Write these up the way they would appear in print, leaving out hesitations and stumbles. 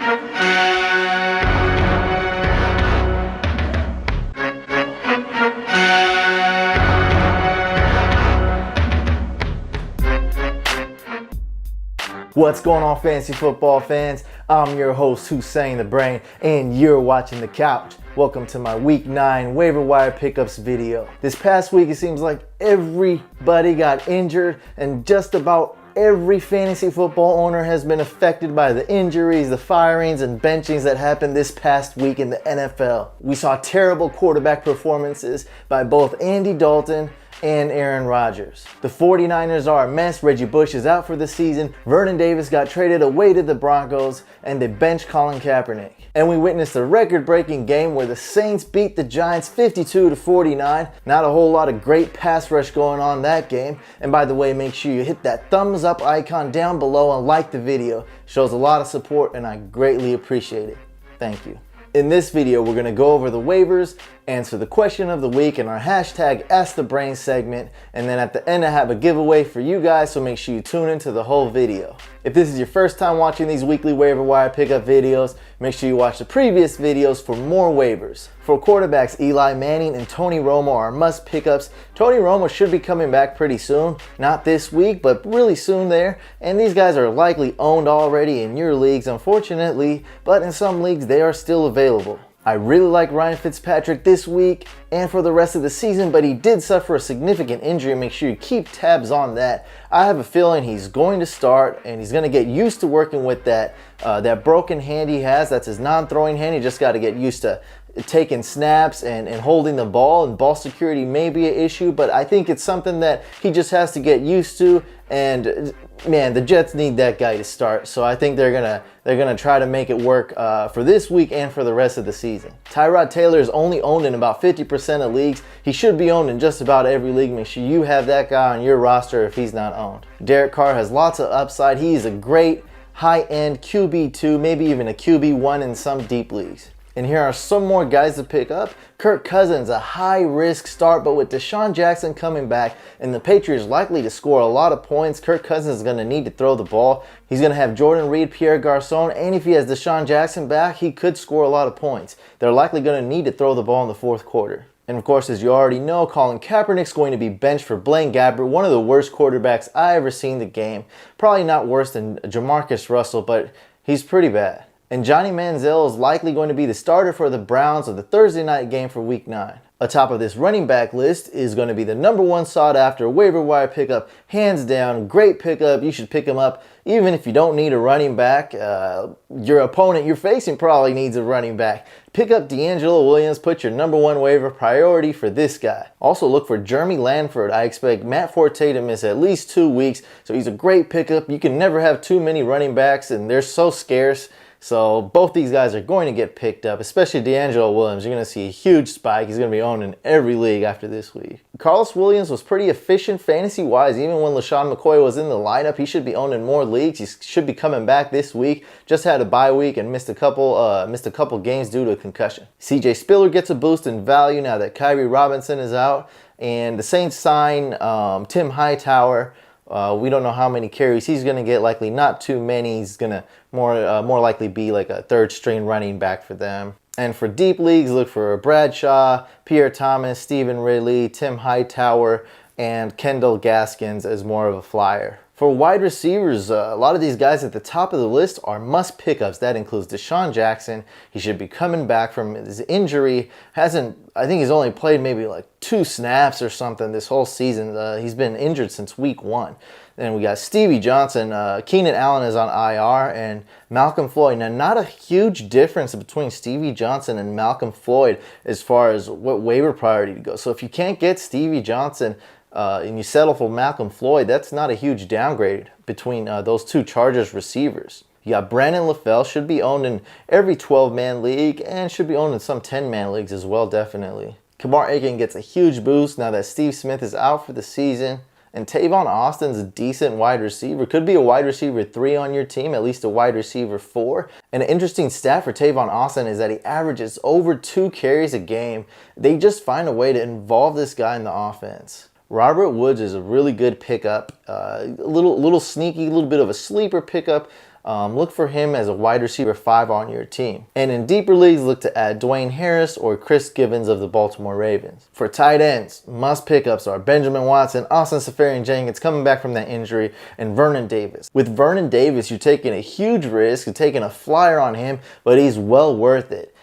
What's going on, fantasy football fans? I'm your host, Hussein the Brain, and you're watching The Couch. Welcome to my Week 9 waiver wire pickups video. This past week, it seems like everybody got injured, and just about every fantasy football owner has been affected by the injuries, the firings, and benchings that happened this past week in the NFL. We saw terrible quarterback performances by both Andy Dalton and Aaron Rodgers. The 49ers are a mess. Reggie Bush is out for the season. Vernon Davis got traded away to the Broncos, and they benched Colin Kaepernick. And we witnessed a record-breaking game where the Saints beat the Giants 52-49. Not a whole lot of great pass rush going on that game. And by the way, make sure you hit that thumbs up icon down below and like the video. It shows a lot of support, and I greatly appreciate it. Thank you. In this video, we're going to go over the waivers, answer the question of the week in our hashtag Ask the Brain segment, and then at the end I have a giveaway for you guys, so make sure you tune into the whole video. If this is your first time watching these weekly waiver wire pickup videos, make sure you watch the previous videos for more waivers. For quarterbacks, Eli Manning and Tony Romo are must pickups. Tony Romo should be coming back pretty soon. Not this week, but really soon there. And these guys are likely owned already in your leagues, unfortunately, but in some leagues they are still available. I really like Ryan Fitzpatrick this week and for the rest of the season, but he did suffer a significant injury. Make sure you keep tabs on that. I have a feeling he's going to start, and he's going to get used to working with that broken hand he has. That's his non-throwing hand. He just got to get used to taking snaps and holding the ball, and ball security may be an issue, but I think it's something that he just has to get used to. And man, the Jets need that guy to start, so I think they're gonna try to make it work for this week and for the rest of the season. Tyrod Taylor is only owned in about 50% of leagues. He should be owned in just about every league. Make sure you have that guy on your roster if he's not owned. Derek Carr has lots of upside. He is a great high-end QB2, maybe even a QB1 in some deep leagues. And here are some more guys to pick up. Kirk Cousins, a high-risk start, but with Deshaun Jackson coming back and the Patriots likely to score a lot of points, Kirk Cousins is going to need to throw the ball. He's going to have Jordan Reed, Pierre Garçon, and if he has Deshaun Jackson back, he could score a lot of points. They're likely going to need to throw the ball in the fourth quarter. And of course, as you already know, Colin Kaepernick's going to be benched for Blaine Gabbert, one of the worst quarterbacks I ever seen in the game. Probably not worse than Jamarcus Russell, but he's pretty bad. And Johnny Manziel is likely going to be the starter for the Browns of the Thursday night game for Week 9. Atop of this running back list is going to be the #1 sought after waiver wire pickup. Hands down, great pickup. You should pick him up even if you don't need a running back. Your opponent you're facing probably needs a running back. Pick up D'Angelo Williams. Put your #1 waiver priority for this guy. Also look for Jeremy Lanford. I expect Matt Forte to miss at least 2 weeks, so he's a great pickup. You can never have too many running backs, and they're so scarce. So both these guys are going to get picked up, especially D'Angelo Williams. You're going to see a huge spike. He's going to be owned in every league after this week. Carlos Williams was pretty efficient fantasy-wise. Even when LaShawn McCoy was in the lineup, he should be owned in more leagues. He should be coming back this week. Just had a bye week and missed a couple games due to a concussion. CJ Spiller gets a boost in value now that Kyrie Robinson is out. And the Saints sign Tim Hightower. We don't know how many carries he's going to get. Likely not too many. He's going to more likely be like a third string running back for them. And for deep leagues, look for Bradshaw, Pierre Thomas, Stephen Ridley, Tim Hightower, and Kendall Gaskins as more of a flyer. For wide receivers, a lot of these guys at the top of the list are must pickups. That includes Deshaun Jackson. He should be coming back from his injury. I think he's only played maybe like 2 snaps or something this whole season. He's been injured since week 1. Then we got Stevie Johnson. Keenan Allen is on IR, and Malcolm Floyd. Now, not a huge difference between Stevie Johnson and Malcolm Floyd as far as what waiver priority to go. So if you can't get Stevie Johnson, and you settle for Malcolm Floyd, that's not a huge downgrade between those 2 Chargers receivers. You got Brandon LaFell, should be owned in every 12-man league and should be owned in some 10-man leagues as well, definitely. Kamar Aiken gets a huge boost now that Steve Smith is out for the season. And Tavon Austin's a decent wide receiver. Could be a wide receiver 3 on your team, at least a wide receiver 4. And an interesting stat for Tavon Austin is that he averages over 2 carries a game. They just find a way to involve this guy in the offense. Robert Woods is a really good pickup. A little sneaky, a little bit of a sleeper pickup. look for him as a wide receiver 5 on your team. And in deeper leagues, look to add Dwayne Harris or Chris Gibbons of the Baltimore Ravens. For tight ends, must pickups are Benjamin Watson, Austin Seferian-Jenkins coming back from that injury, and Vernon Davis. With Vernon Davis, you're taking a huge risk, you're taking a flyer on him, but he's well worth it.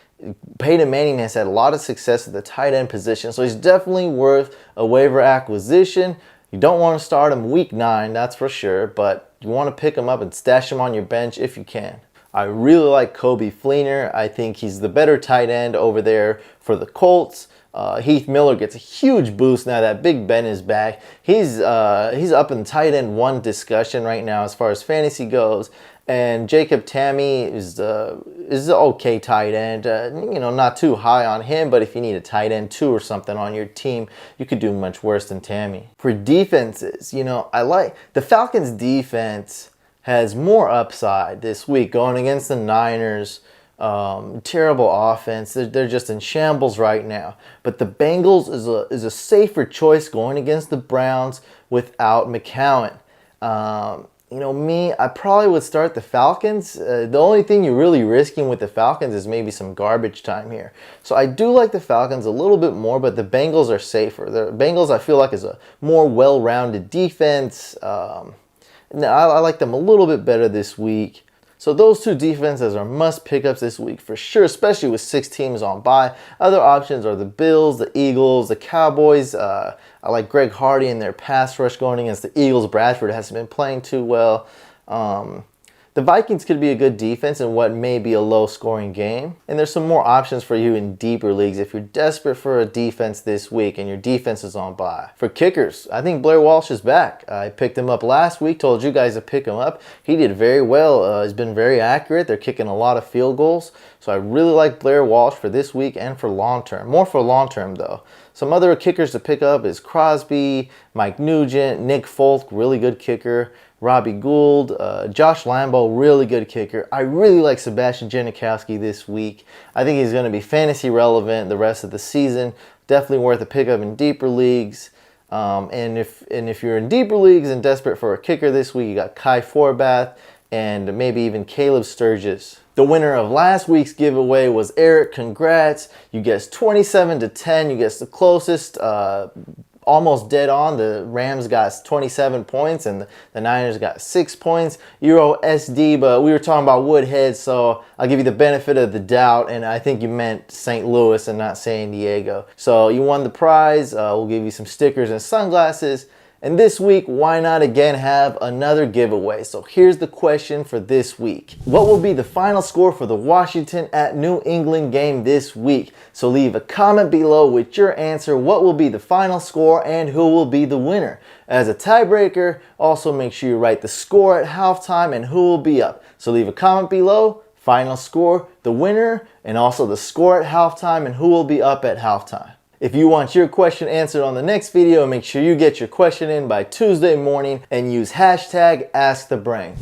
Peyton Manning has had a lot of success at the tight end position, so he's definitely worth a waiver acquisition. You don't want to start him week 9, that's for sure, but you want to pick him up and stash him on your bench if you can. I really like Coby Fleener. I think he's the better tight end over there for the Colts. Heath Miller gets a huge boost now that Big Ben is back. He's up in tight end 1 discussion right now as far as fantasy goes. And Jacob Tamme is an okay tight end. Not too high on him, but if you need a tight end 2 or something on your team, you could do much worse than Tamme. For defenses, I like the Falcons' defense has more upside this week going against the Niners. Terrible offense. They're just in shambles right now. But the Bengals is a safer choice going against the Browns without McCown. I probably would start the Falcons. The only thing you're really risking with the Falcons is maybe some garbage time here. So I do like the Falcons a little bit more, but the Bengals are safer. The Bengals, I feel like, is a more well-rounded defense. I like them a little bit better this week. So those 2 defenses are must pickups this week for sure, especially with 6 teams on bye. Other options are the Bills, the Eagles, the Cowboys. I like Greg Hardy and their pass rush going against the Eagles. Bradford hasn't been playing too well. The Vikings could be a good defense in what may be a low-scoring game. And there's some more options for you in deeper leagues if you're desperate for a defense this week and your defense is on bye. For kickers, I think Blair Walsh is back. I picked him up last week, told you guys to pick him up. He did very well. He's been very accurate. They're kicking a lot of field goals. So I really like Blair Walsh for this week and for long-term. More for long-term, though. Some other kickers to pick up is Crosby, Mike Nugent, Nick Folk, really good kicker. Robbie Gould, Josh Lambo, really good kicker. I really like Sebastian Janikowski this week. I think he's going to be fantasy relevant the rest of the season. Definitely worth a pickup in deeper leagues. And if you're in deeper leagues and desperate for a kicker this week, you got Kai Forbath and maybe even Caleb Sturgis. The winner of last week's giveaway was Eric. Congrats. You guessed 27-10. You guessed the closest. Almost dead on. The Rams got 27 points and the Niners got 6 points. Euro SD, but we were talking about Woodhead, so I'll give you the benefit of the doubt, and I think you meant St. Louis and not San Diego. So you won the prize. We'll give you some stickers and sunglasses. And this week, why not again have another giveaway? So here's the question for this week. What will be the final score for the Washington at New England game this week? So leave a comment below with your answer. What will be the final score and who will be the winner? As a tiebreaker, also make sure you write the score at halftime and who will be up. So leave a comment below, final score, the winner, and also the score at halftime and who will be up at halftime. If you want your question answered on the next video, make sure you get your question in by Tuesday morning and use hashtag AskTheBrain.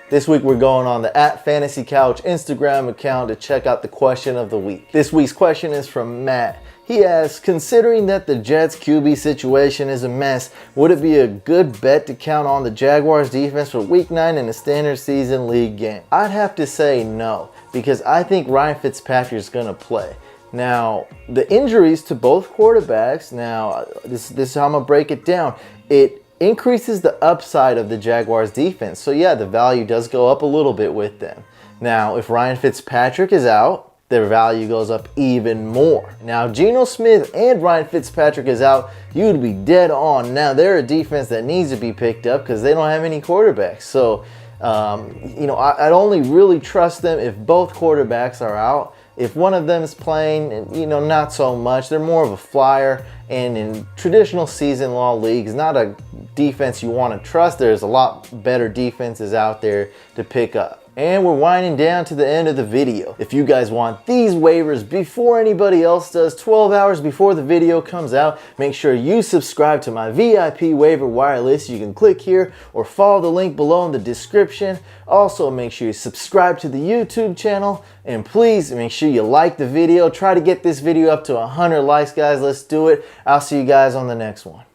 This week we're going on the @FantasyCouch Instagram account to check out the question of the week. This week's question is from Matt. He asks, considering that the Jets QB situation is a mess, would it be a good bet to count on the Jaguars defense for week 9 in a standard season league game? I'd have to say no, because I think Ryan Fitzpatrick is going to play. Now, the injuries to both quarterbacks, this is how I'm going to break it down. It increases the upside of the Jaguars defense. So yeah, the value does go up a little bit with them. Now, if Ryan Fitzpatrick is out, their value goes up even more. Now, Geno Smith and Ryan Fitzpatrick is out, you'd be dead on. Now, they're a defense that needs to be picked up because they don't have any quarterbacks. So, I'd only really trust them if both quarterbacks are out. If one of them is playing, not so much. They're more of a flyer. And in traditional season long leagues, not a defense you want to trust. There's a lot better defenses out there to pick up. And we're winding down to the end of the video. If you guys want these waivers before anybody else does, 12 hours before the video comes out, make sure you subscribe to my VIP waiver wire list. You can click here or follow the link below in the description. Also, make sure you subscribe to the YouTube channel. And please make sure you like the video. Try to get this video up to 100 likes, guys. Let's do it. I'll see you guys on the next one.